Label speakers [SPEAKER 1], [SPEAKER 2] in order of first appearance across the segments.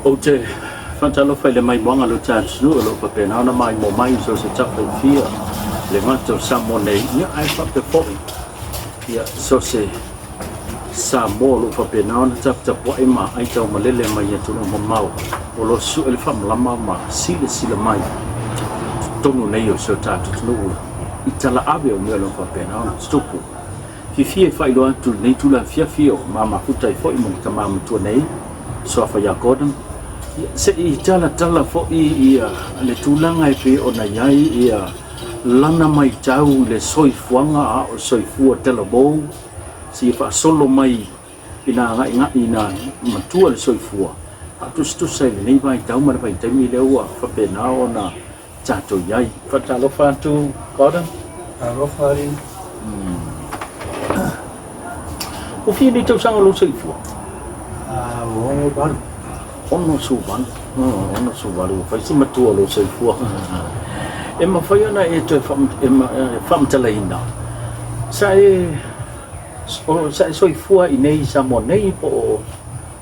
[SPEAKER 1] Ote, fantalo fai le mai buanga lo chance nu lo pape na mai mo mai so se tap fia le mato samone ya ai fa pe fo ya so se Samoa lo pape na tap wa ima ai tau malele mai ya tunu mo mau o lo su el fam lama ma sile mai tonu nei o so tatu nu itala ave o me lo pape na stupu fia fai lo atu nei tu la fia mama futa i fo i mo kama tu nei so fa ya godam se I tala fo I le tulanga I pe ona yai ia lana mai tau le soifuanga a o soifua telebo si fa solo mai ina ina matua le soifua atu stu sai nei vai tau mar vai temi le ua fa pe na ona tato yai fa talo fa tu kodan
[SPEAKER 2] alo fari
[SPEAKER 1] o fi ni tau sanga lo soifua
[SPEAKER 2] o bar
[SPEAKER 1] ono subaru fai si matua lo soifua e ma fai ona e to fam talaina sai soifua I nei samo nei po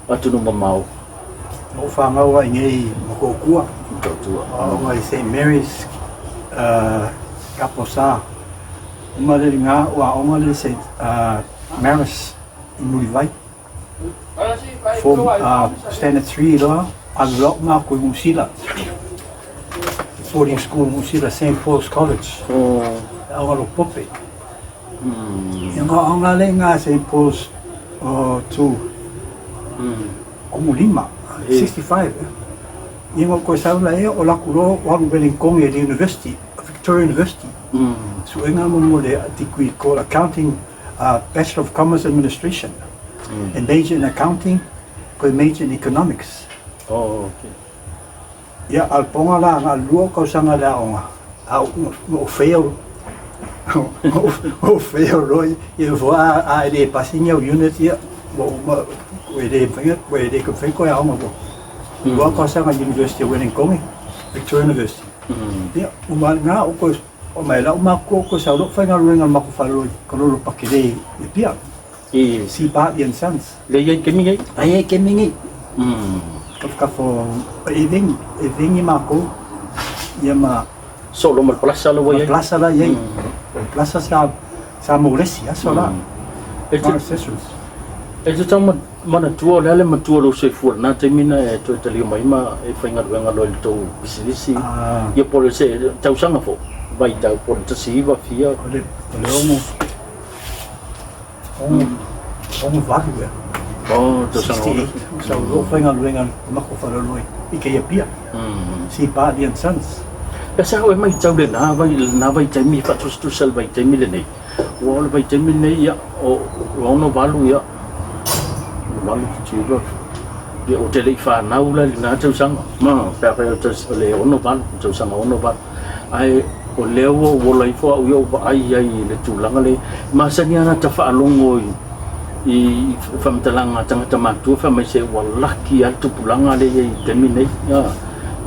[SPEAKER 1] atu no mamau
[SPEAKER 2] o fanga wa ngai mo kua
[SPEAKER 1] tautua
[SPEAKER 2] o mai St Mary's kaposa ma le nga wa o ma le St Mary's Mulivai from standard 3 lá a lock com Musila boarding school Musila St Paul's College agora o pope nga le nga St Paul's to como Lima 65 yung ko sa la o la kuro wa Wellington University Victoria University so nga mo le degree called accounting Bachelor of Commerce Administration and major in accounting, ko major in economics.
[SPEAKER 1] Oh, okay.
[SPEAKER 2] Ya alponga la nga luo ko sanga la onga. O fail. O fail roi. Ye voa a de pasinha unit ya. We de ko fe ko ya onga. Luo ko sanga University of Wellington, Victoria University. Ya uma nga o ko o mai la uma ko sa lo fa nga ruenga ma ko fa lo ko lo pakile e pia. Si Bartley and Sons.
[SPEAKER 1] Le yai kemingi?
[SPEAKER 2] Ai kemingi. Ka fo eving mako. Yama
[SPEAKER 1] solo mal plaza lo yai.
[SPEAKER 2] Plaza la yai. Plaza sa Moresi asola.
[SPEAKER 1] E tama mana tua le matua lo se fu na te mina e to te mai ma e fainga lo to Faipisinisi. Ia por se tau sanga fo. Vai tau por te siva fia.
[SPEAKER 2] Ole vago ya.
[SPEAKER 1] Oh, to sanga.
[SPEAKER 2] So lo fainga mako fa lo I ke pia. Si Bartley and Sons.
[SPEAKER 1] Ya sa o mai tau le na vai te mi fa tu sel vai te mi le nei. O vai te mi nei ya o no valu ya. Valu tiro. Ya o te le fa na ula na tau sanga. Ma pa pa le o no valu tau sanga o no valu. Ai o leo o lai fo o yo ai le tulanga le masania na tafa alongo I famtalanga tanga matu fa mai se walaki atu pulanga le termine ya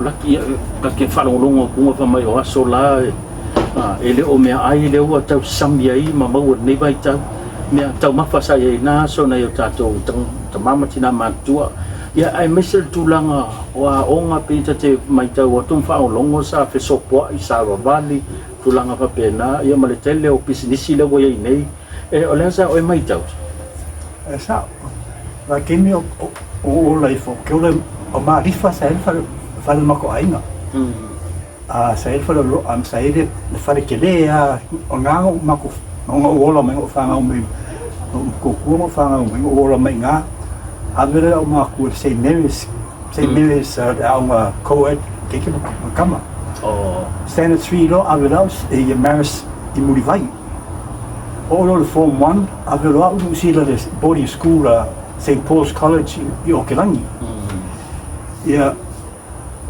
[SPEAKER 1] laki ka ke fa longo ko fa mai o sola ele o me ai le o tau sambia I ma mau nei vai tau me tau mafa sa na so na yo tato tamama tina matua ya ai mesel tulanga wa onga pita te mai tau o tum fa longo sa fe sopo I Samoa Bartley tulanga fa pena ya male tele o Faipisinisi le wo ye nei e o lensa o mai tau
[SPEAKER 2] Esa la kimi o life o ke o marifa sa el fa mako ainga sa el fa lo am sa ele le fa ke le o nga mako o lo me o fa nga me ko mo fa nga me o lo me nga avere o mako St Mary's da uma co-ed ke kama standard 3 lo avere e Maris I Mulivai all of Form 1, I've got a lot of boarding school, St Paul's College in Okelangi. Yeah,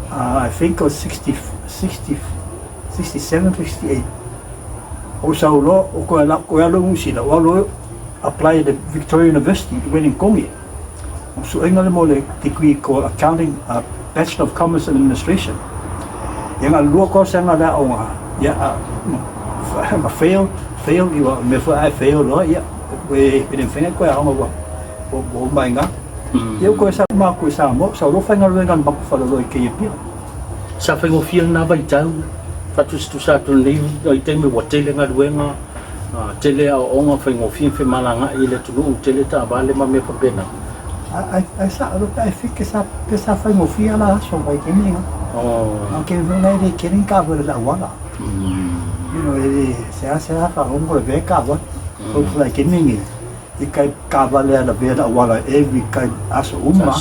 [SPEAKER 2] I think it was 67, 68. Also, I applied at Victoria University when in Kongi. So, I got a degree called Accounting, Bachelor of Commerce and Administration. Yeah, I failed. You me for I failed, yeah. We didn't think I o mai nga Eu ko sa ma ko sa mo sa ro fa ngal ngal bak fa lo ke pi
[SPEAKER 1] sa fa ngofia na vai tau tu sa tu nei i te me watele nga duenga tele a onga fa ngofia fe malanga i le tu tele ta vale ma me pena
[SPEAKER 2] ai sa ro ta fique sa fa ngofia la so vai ke ni anche non è che in cavo la wala ele se fa un po' de cavo o fa ke ni i kai kawale ala vera wala every kai aso uma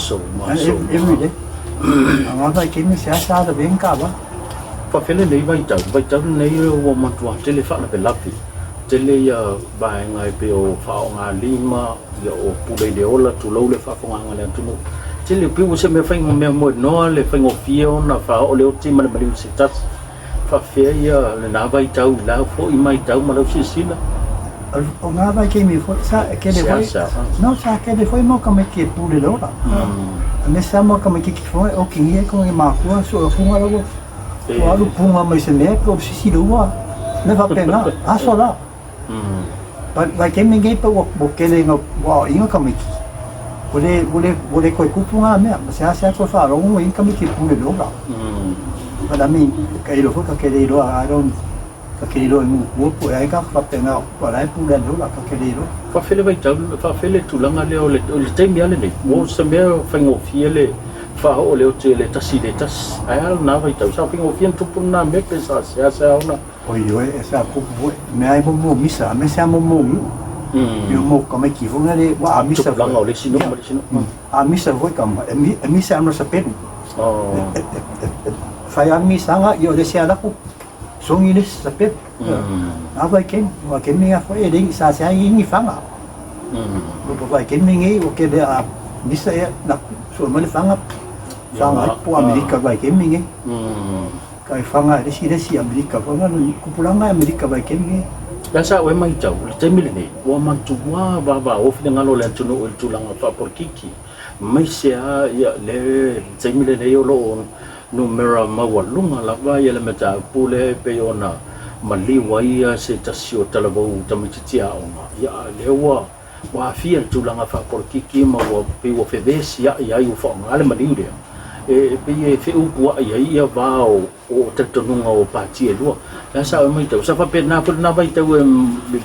[SPEAKER 2] every day anga vai ke ni sa da ben kawa
[SPEAKER 1] fa fele nei vai tau nei o matua tele fa na pelapi tele ya vai ngai pe o fa nga lima ya o pule le ola tu lo le fa nga le tu tele pe o se me fa me mo no le fa ngo fio na fa o le ti ma le se tas fa fe ya na vai tau la fo i mai tau ma lo si sina
[SPEAKER 2] o nga vai ke mi fo sa ke le foi no sa ke le foi mo come ke pule lo la me sa mo come ke foi o ki ni ko ma ko so fu nga lo o alu punga mai se me ko si lo wa me va pena a so la vai ke mi ngai pa o ke le no wa inga come ki Boleh kau kupung ah, saya kau faham orang ini kami kita pun ada orang. Pada mi kalau kau kakek dia I don't kakek dia mu buat ai kau pakai ngau, pada pun ada orang kakek dia.
[SPEAKER 1] Fafele vai tau, fafele tulang ale ole tem yale ni. Mo sember fengo fiele fa ole o le tas. Ai na vai tau sa fengo fien tu pun na me pesa saya ona.
[SPEAKER 2] Oi essa kupu me ai mo misa, me sa mo eu mo como que vão ali a missa
[SPEAKER 1] vai lá olhe sino
[SPEAKER 2] a missa vai como a missa não se pede fai a missa nga eu deixei ela com song ini se pede apa que minha foi ele sa ini fanga vai que ninguém o que a missa é na sua mãe fanga po Amerika vai que ninguém kai fanga desi Amerika fanga kupulanga Amerika vai que ninguém
[SPEAKER 1] Biasa we mai tau, le te mili nei, wa mantua baba o fina ngalo le tunu o tulanga fa por kiki. Mai sea ya le te mili nei o lo numera mawalunga la va ya le meta pule pe ona mali wai se tasio talabo tamititia ona. Ya le wa fia tulanga fa por kiki ma wa pe wo febes ya u fa ngale mali de. Pe fe u wa ya va o tatonunga o pati e lua. Essa é muito. Só para perna por na vai ter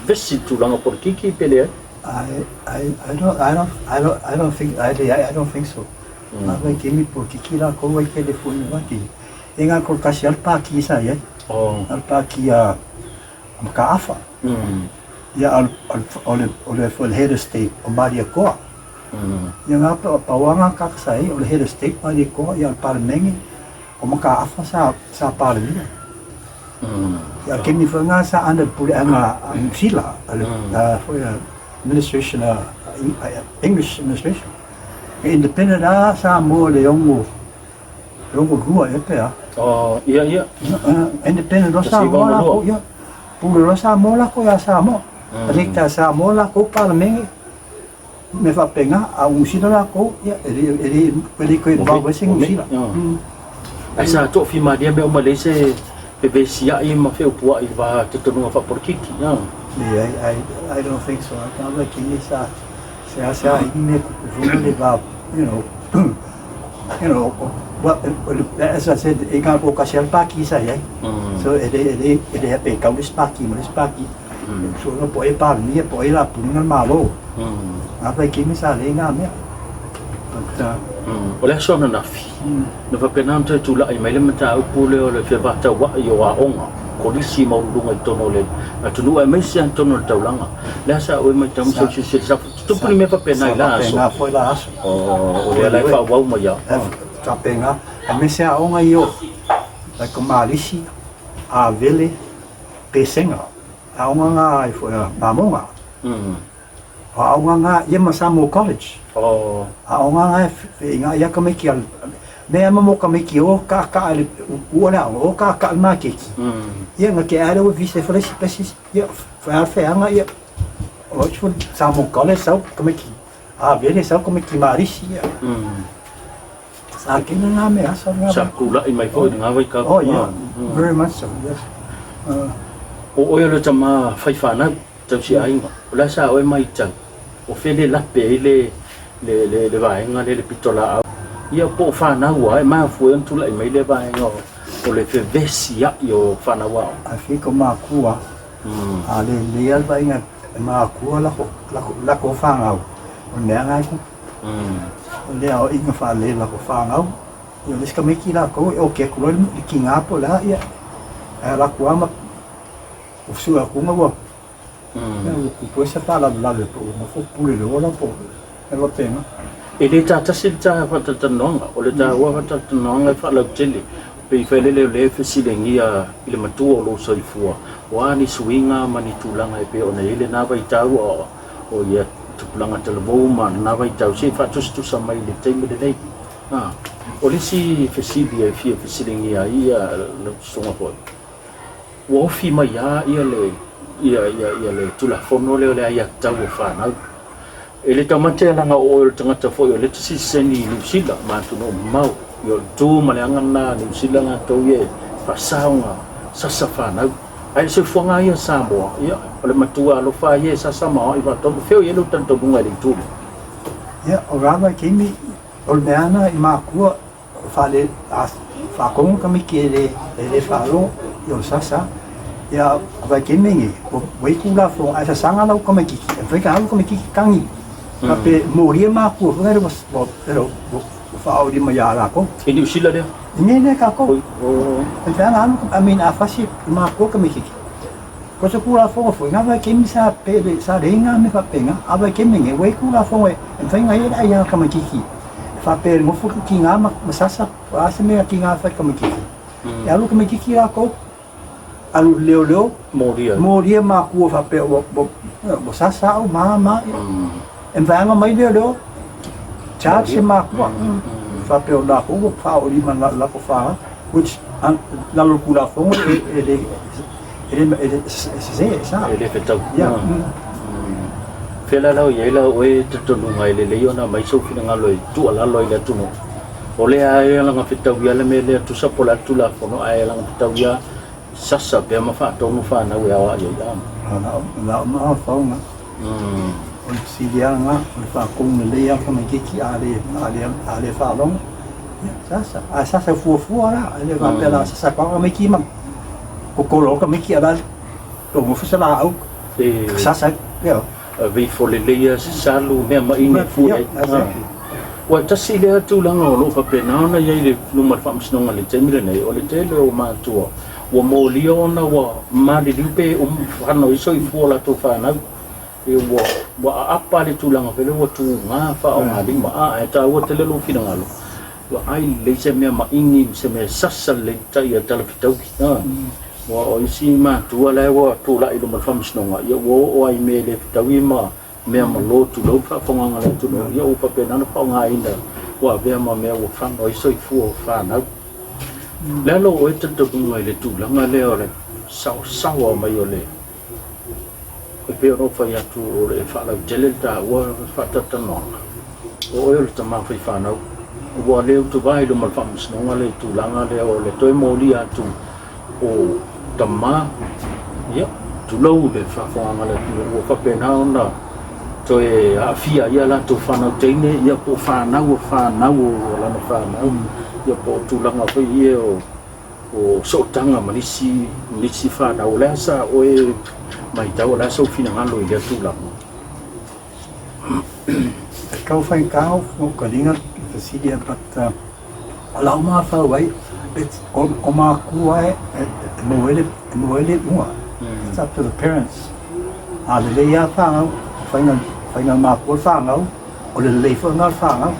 [SPEAKER 1] vesti tu lá no porquiki pele.
[SPEAKER 2] I don't think so. Na vai que me porquiki lá com vai telefone aqui. Enga com casial pa aqui sai. Al pa aqui a makafa. Ya al for head state o Maria Coa. Yang apa pawanga kak sai o head state Maria Coa ya al parmengi o makafa sa parmengi. Ya kami fanga sa anda puli anga sila for administration English administration independent sa mo le yongo gua ya
[SPEAKER 1] iya
[SPEAKER 2] independent sa mo la ko ya puli sa mo la ko ya sa mo rekta sa mo la ko parmengi me fa penga a sila la ko ya ele ko ba sing sila
[SPEAKER 1] asa to fi ma dia be o Malaysia Bebe sia I ma feu pua I va te tonu fa por kiki ya.
[SPEAKER 2] I don't think so. I can't like ini sa ini vumele va you know what as I said I got occasion paki sa ya. So ele pe kaulis paki so no poi par ni poi la punal malo. Apa kini sa le nga me.
[SPEAKER 1] Oleh so na fi no va penam te tu la I mai le mata o pule o le fe va ta wa yo a onga ko di si mau lunga tono le tu no mai se antono tau langa la sa o mai tam so se sa tu puli me va pena la so
[SPEAKER 2] foi la aso
[SPEAKER 1] o le la fa wa mo ya
[SPEAKER 2] ta penga me se a onga yo la ko malisi a vele pesenga a onga nga I foi a monga a onga nga yema Samoa college a onga nga inga ya kame ki al me mo kame ki o ka ale o ka ma ki ya nga ke ale o vise fore species ya fa anga ya o chu Samoa college sa kame ki a vele sa kame ki marisi ya sa ke nga me asa nga
[SPEAKER 1] sa kula I mai ko nga vai ka
[SPEAKER 2] very much so yes
[SPEAKER 1] o le tama fai fana tau si ai la sa o mai tau o fele la pe le le vai nga le pitola ia po fa na wa ma fu en tu lai mai le vai nga o le fe vesia yo fa na wa
[SPEAKER 2] a fica makua ale le al vai nga makua la ko fa nga o le nga ko le o inga fa le la ko fa nga yo le ska meki la ko o ke ko le ki nga po la ia la ko ama o su a ko nga wa ku po sa ta la le po mo fo pu le la po e lo tema
[SPEAKER 1] e le tata silta fa tata nonga o le ta wa tata nonga fa la tele pe fa le fesilengia ile matua lo soifua wa ni swinga mani tulanga e pe ona ile na vai tau o ia tulanga telebo ma na vai tau se fa tu sama ile teme de nei o le si fesilia fi fesilengia ia lo songa po wo fi ma ia le tula fono le ia tau fa na ele tamate langa o tangata fo le tsi seni New Zealand ma tu no mau yo tu maleanga na New Zealand to ye pasaunga sasafa na ai se fonga ia Samoa ia ole matua lo fa ye sasama i va to feo ye lo tanto bunga le tu
[SPEAKER 2] ya orava kimi olmeana i makua fa le fa como kami ke le fa lo yo sasa ya vai kimi o wei kula fo ai sanga lo kami ki vai ka kami ki kangi tapi moria maku ngare pero fa o di mayala ko
[SPEAKER 1] ini usila dia
[SPEAKER 2] ne ka ko então amin afasi maku kami ki ko se kula fo ngava kimi sa pele sa renga me fa penga aba kimi nge we kula fo então ngai ai kami ki fa pele mo fu ki ngama masasa ase me ki ngava kami ki ya lu kami ki la ko alu leo moria maku fa pe bo sasa o mama em vang mai leo cha se maku fa pe o la ko fa o li man la ko fa which la locura fo ele se sa
[SPEAKER 1] ele fetau ya fela la ye la we to lu ngai le yo na mai so fina ngaloi tu ala loi le tu no ole ai la nga fetau ya le me le tu sa pola tu la fo no ai la nga fetau ya sasa pe ma fa to no fa na we awa ya
[SPEAKER 2] la ma fa na o si dia nga o fa kong le ya ka me ki ale fa long sasa fu la le va pe la sasa ka me ki ma ko lo ka me ki ala to mo fa la au sasa ya
[SPEAKER 1] vi fo le ya salu me ma ine fu ai wa tasi le tu la no fa pe na na ye le no ma fa msno ngale temi le nei o le tele o ma tu wa mo liona wa ma li pe fa no so i fu la to fa na e wa apa le tu la ngale wa tu nga fa o ma di ma a ta wa tele lo fi na ngalo wa ai le se me ma ingi se me sasa le ta ya ta le pitau wa o isi ma tu la wa tu la i lo ma fa msno nga ya wo o ai me le pitau ma me ma lo tu lo fa fonga ngale tu no ya upa pe na pa nga inda wa be ma me wo fa no so i fu fa na la lo o te to ngai le tu la ngale o le sa wa mai o le ko pe ro fa ya tu o le fa la tele ta wa fa ta ta no o le ta ma fa na wa le tu vai lo ma fa no ngale tu la ngale o le to mo li atu o ta ma ya tu lo le fa fonga ngale tu o fa pe na na to e afia ia la to fa na teine ia po fa na o la na fa na ia po tu langa fa ia o so tanga malisi fa na o la sa o e mai tau la so fina ngalo ia tu la
[SPEAKER 2] kau fa kau ko linga fasidia pat ala ma fa wai o ma ku ai mo ele mo it's up to the parents le ia fa phải ngờ mà của phang ngấu, ở đây lấy phương ngấu phang ngấu,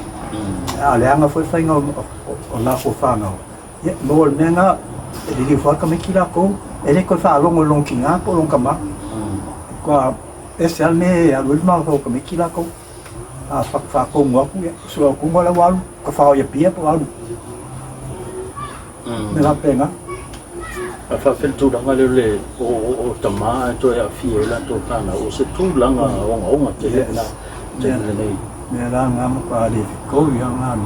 [SPEAKER 2] lẽ ngấu phải ngấu ở là của phang ngấu, mỗi ngày ngấu, đi phơi cái mấy kilo cô, đây có phang long kinh á, có long cầm á, qua SL này à lúc mà có cái mấy kilo cô, phang cô ngấu cũng vậy, số cũng có là vào, có phang giờ bia vào, nên là bền á.
[SPEAKER 1] Fa fel tu danga le o tama to ya fi la to kana o se tu langa o nga te na te nei
[SPEAKER 2] me la ngam pa di ko ya ngam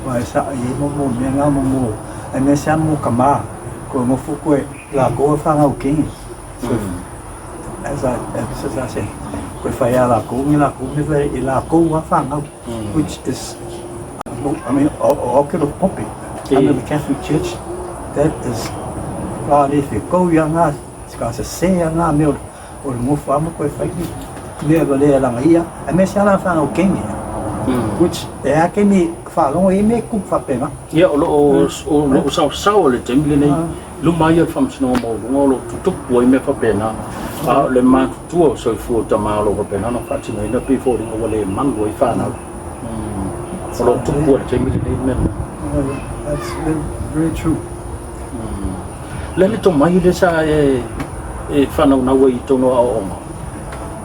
[SPEAKER 2] wa sa ye mo me ngam mo e me sa mo kama ko mo fu ko la ko fa ngau king esa se ko koe whai a la kou, me i la kou a whangau, which is, I mean, o kero pope, under the Catholic Church, that is, whare whi kou ia ngā, ska se se a ngā me o le mofu ama koe whai ni, mea wale langa ia, a me se ala whangau kengi, which e ake ni whalongo e me kup whapenga.
[SPEAKER 1] Ia, o lo sao le temile nei, lumai al whamsino mo, o lo tutupu e me whapena, le mātutua so i fua tamalo whapena, no whatino ina pifo ringa wale mango i whanau. O lo tupu e temile nei mena.
[SPEAKER 2] That's very true.
[SPEAKER 1] Lele to mai le sa e whanau naua I tono a onga.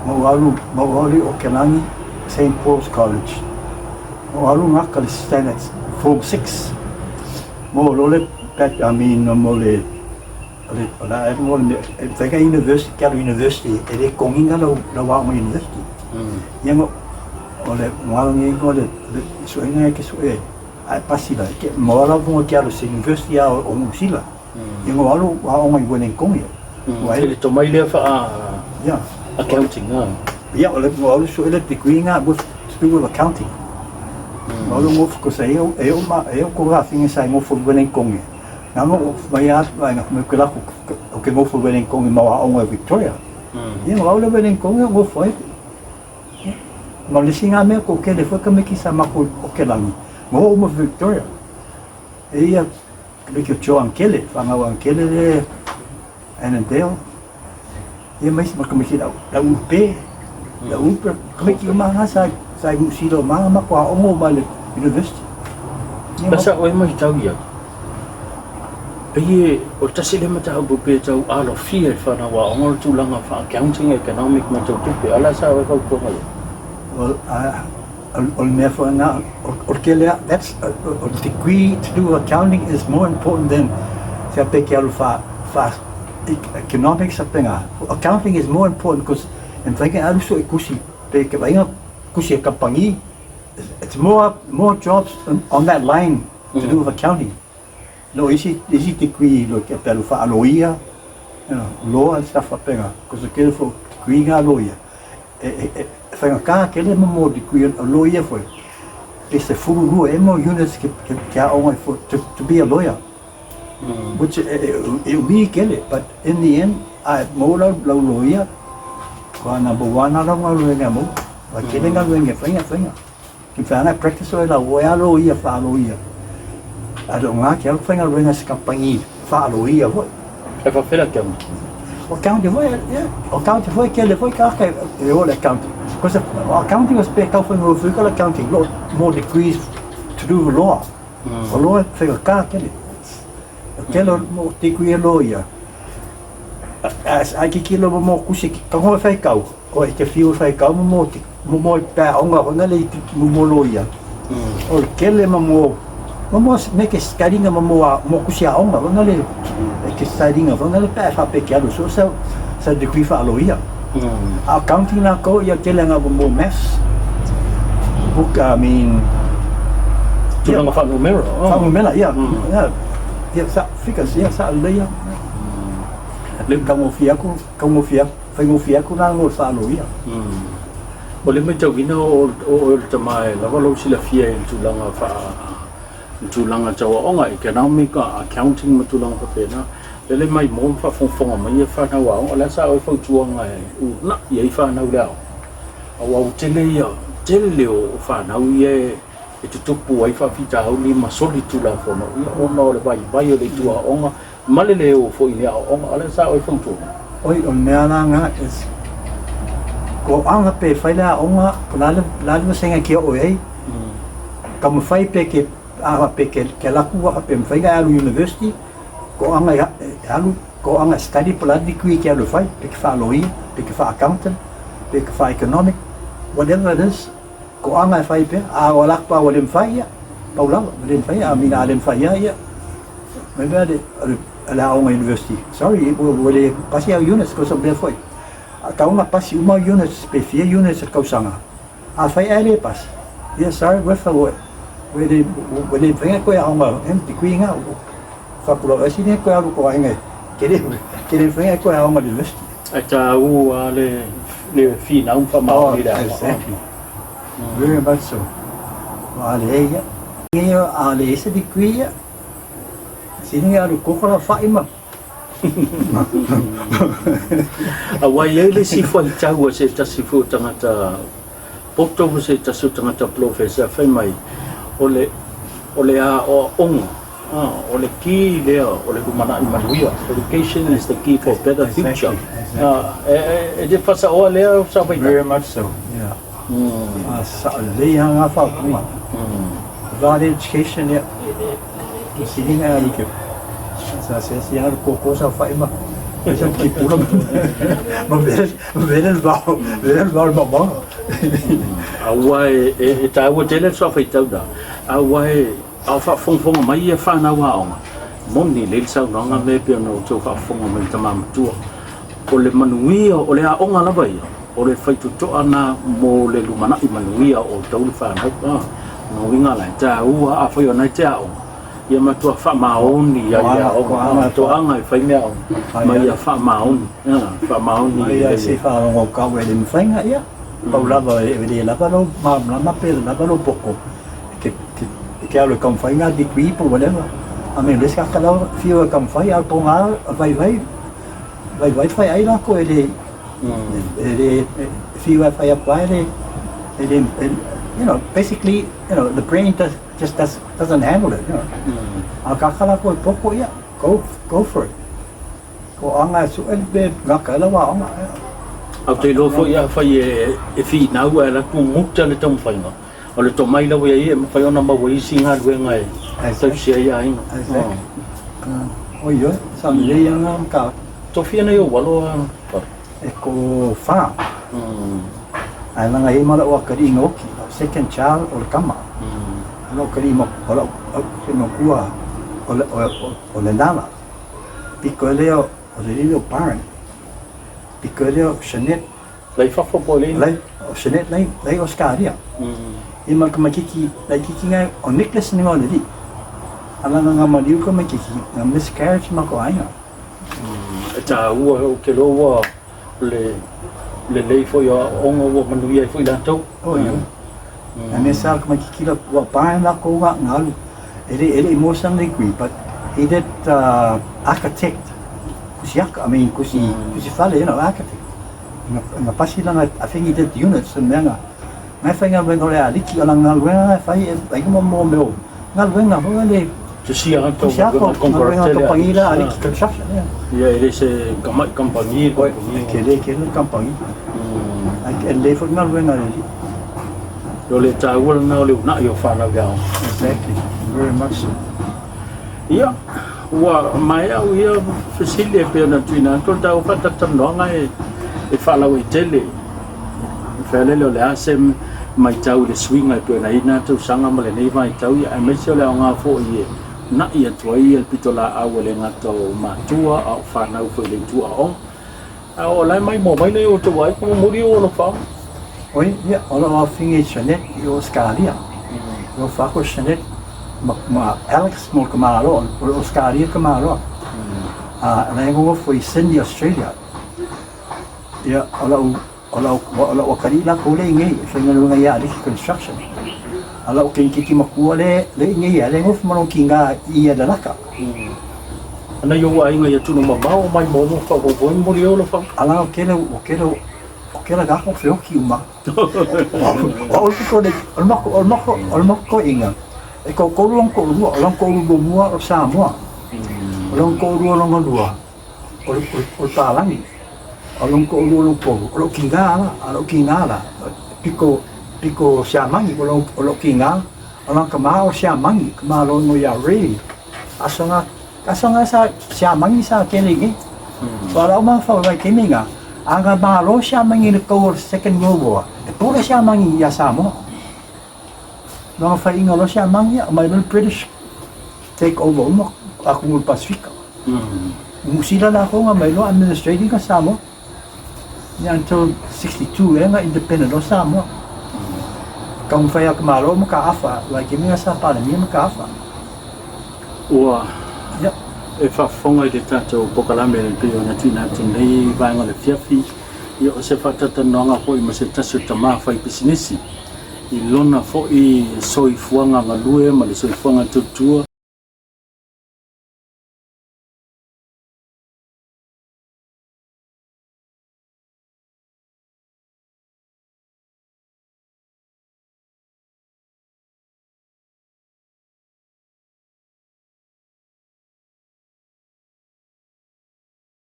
[SPEAKER 2] Maualu o Kenangi, St. Paul's College. Maualu ngaka le stand at Form 6. Mo lole pat mo le Vega University, Kalo University, e le konginga la wama University. Yango o le maualu o le suenga ke sue ai pasila ke moala vonga Kalo University a o Musila. Yango alu wa o mai wenen kongi.
[SPEAKER 1] Le to mai le wha
[SPEAKER 2] Yeah.
[SPEAKER 1] accounting nga.
[SPEAKER 2] Yeah, well, I so let degree nga with to do with accounting. Well, mo ko sa eu ko ga fingi sa mo fo wenen kongi. Nga mo mai at mai nga mo kala ko ke mo fo wenen kongi mo a onga Victoria. Yang wala wenen kongi mo fo. Ma le singa me ko ke le fo ka me ki sa ma ko o ke langi. Mo Victoria. E ia ke ke cho ankele, fanga ankele le Annandale. Ia mais makamiki da UP, da UP, kamiki mga sa musilo mga makwa ongo mali university.
[SPEAKER 1] Basa o mai tau ia. Peye o tasile mata o pe tau alo fia whana wa ongo tulanga wha accounting economic mata tupe ala sa o kau mai.
[SPEAKER 2] Well, ol me whana o kele that's a degree to do accounting is more important than sa pe ke alu fa economics apenga. Accounting is more important because in fact I also kusi pe ke vainga kusi kampangi. It's more jobs on that line to do with accounting. No, isi degree lo ke pelu fa aloia, law and stuff apenga because ke for degree nga lawyer. Fainga ka ke le mo degree a lawyer for. It's the full rule mo units ke only for to be a lawyer. Which it we get it, but in the end, I more lawyer. Number one, I don't know mo. Like getting a ring, finger. If I practice la lawyer, lawyer. I don't like your finger ring as company, lawyer. What?
[SPEAKER 1] If I feel like them.
[SPEAKER 2] Accounting, yeah. Accounting, why kill the boy? All accounting. Because accounting was picked up when we got accounting, more degrees to do with law. A law figure can't get it. Kelo mo degree lawyer. As I kilo mo kusi kango fai kau. O te fiu fai kau mo pa onga le mo lawyer. O kele mo make studying mo kusi onga nga le ke studying nga le pa fa pe kelo so sa degree fa lawyer. Accounting na ko ya kele nga mo maths. Book I mean
[SPEAKER 1] Tulang fa numero.
[SPEAKER 2] Fa numero, yeah. Yeah, sa figures, yeah, sa alaya. Le kamu fia ko na ngol sa aloia.
[SPEAKER 1] Ole me tau ina o tamai la walo sila fia I tulanga tawa onga economic accounting ma tulanga pa pena. Lele mai mo fa fonga mai fa na wa ola sa o fa tuanga u na ye fa na ulao. Awa tele o fa na ye e tutupu ai fa fita au ni masoli tula fono o no le vai le tua onga malele o fo ile onga ala sa o fonto
[SPEAKER 2] oi o nana nga is ko anga pe faila onga la senga ki o ei kamu fai pe ke ke la ku pe faila alu university ko anga study pula degree ke alu fai pe fa loi pe fa accountant pe fa economic whatever it is ko anga fai pe wala pa wala fai ya paula wala fai mina alem fai ya me vede ala onga university sorry wala pasi a units ko so be foi ka uma pasi uma units pe fia units ka usanga a fai ele pas yes sorry with wala fai ko ya onga empty kuinga fa pula asine ko alu ko ainga kele fai ko ya onga university
[SPEAKER 1] ata u ale le fina un famao ida.
[SPEAKER 2] Exactly. Very much so. Ale ale se di qui. Sini ada kokora faima.
[SPEAKER 1] Awai ele si foi tau se tasi fu tangata poto se tasu tangata professor fai mai ole a o onga ole ki leo ole kumana imanuia. Education is the key for better future. De fasa o leo sa vai.
[SPEAKER 2] Very much so. Yeah. Sa le hanga fa kuma. About education ya. Sini nga ikip. Sa siya koko sa faima. Sa kipulam. Mabel ba.
[SPEAKER 1] Awai e tawa tele so fai tau da. Awai au fa fong mai e fa na wa onga. Moni le sa no nga me pe no to fa fong mai tamam tu. Ole manuia ole a onga la vai. Ole fai tu to ana mo le lumana I manuia o tau fa na. No winga la ta ua a fai ona ta o. Ia matua fa maoni ia o to anga fai ne o. Mai ia fa maoni. Fa maoni
[SPEAKER 2] ia se fa o ka we le mfainga ia. Paulava e vedi la palo ma per la palo poco. Che ha le campaigna di qui per whatever. A me le ska kala fio campaigna al ponga vai fai ai la ko ele fio fai a pare ele you know basically the brain just doesn't handle it, you know. Al kakala ko poco ya go for it. Ko anga su el be ngakala wa anga.
[SPEAKER 1] Au te lofo ia fai e fi na ua la ku muta le tau whainga. O le to mai la wea ia, whai ona ma wei si ngā ruenga e. Tau sia ia inga.
[SPEAKER 2] Oi oi, sa mi le anga ka.
[SPEAKER 1] To fia nei o walo a.
[SPEAKER 2] E ko wha. Ai langa e mara o akari ngoki, second child o le kama. Ano kari mo, ola no kua o le nana. Piko leo o le leo parent. Piko leo Jeanette.
[SPEAKER 1] Lai whawha po le.
[SPEAKER 2] Lai o Jeanette lai o skaria. I ma kamakiki lai kiki ngai o Nicholas ni ngā le li. Ala ngā mariu kamakiki ngā miscarriage ma ko aina.
[SPEAKER 1] E tā ua o ke loa le lei foi a onga o manuia foi la tau.
[SPEAKER 2] Oh yo. Ane sa kamakiki la wa paen la ko ngā ngalu. Ele emotionally agree, but he did architect. Kusiaka, I mean kusi fale, you know, architect. Nga pasi lang I think he did units and mga. Ngai fai ngā wenga le a liki o lang ngā luenga fai e kuma mō meo. Ngā luenga hoa le
[SPEAKER 1] Te sia hanto
[SPEAKER 2] ngā luenga kampangira a liki construction.
[SPEAKER 1] Ia ele se kampangi.
[SPEAKER 2] Kele kampangi. E le fo ngā luenga le li.
[SPEAKER 1] Yo le tā ua ngā o le una i o whanau gao.
[SPEAKER 2] Exactly, very much so.
[SPEAKER 1] Ia, ua mai au ia fasile e pia na tuina. Tō tau whatatam noanga e whalau i tele. Whalele o le asem mai tau le swinga e pia na ina tau sanga ma le nei mai tau ia. E meisi o le au ngā fo i e na ia tua i e pito la au le ngata o mātua au whanau fo i le tua o. O lai mai mō mai nei o te wai kuma muri o lo whao.
[SPEAKER 2] Oi, ia, ola o finge Jeanette i o skaria. O whako Jeanette ma Alex mo kamaro, o skaria kamaro. Nai ngongo fo i Sydney, Australia. Ia, ola o karila ko le ngai, whainga lunga ia aliki construction. Ala o kiki makua le ngai ia, le ngofu manong ki ngā i a dalaka.
[SPEAKER 1] Ana yo wa inga ia tunu mamao mai momo whakowoi mori o lo whao.
[SPEAKER 2] Ala o kera gako whio ki uma. O mako inga. E ko long ko lua, long ko lua o Samoa. Long ko lua lua. O talangi. O long ko lua o kingala. Piko siamangi o lo kinga. O long kamao siamangi, kamalo no ya rei. Asonga sa siamangi sa kelingi. Wala o mga whawai kiminga. Anga malo siya mangi nagkawar Second World War. E pura siya mangi ya Samoa. Mga whainga lo siya mangi, may British take over ako ng Pasifika. Sila na ako nga may administrating ka Samoa. Until 62 nga independent o Samoa. Kung whaya kamalo makaafa, like yung nga sa panami makaafa.
[SPEAKER 1] Ua. E whawhonga i te tātou pokalame le pio na tūna tu nei vaenga le whiawhi ia o se whatatanoanga po i ma se tasu tama Faipisinisi i lona fo i soifuanga ngalue ma le soifuanga tutua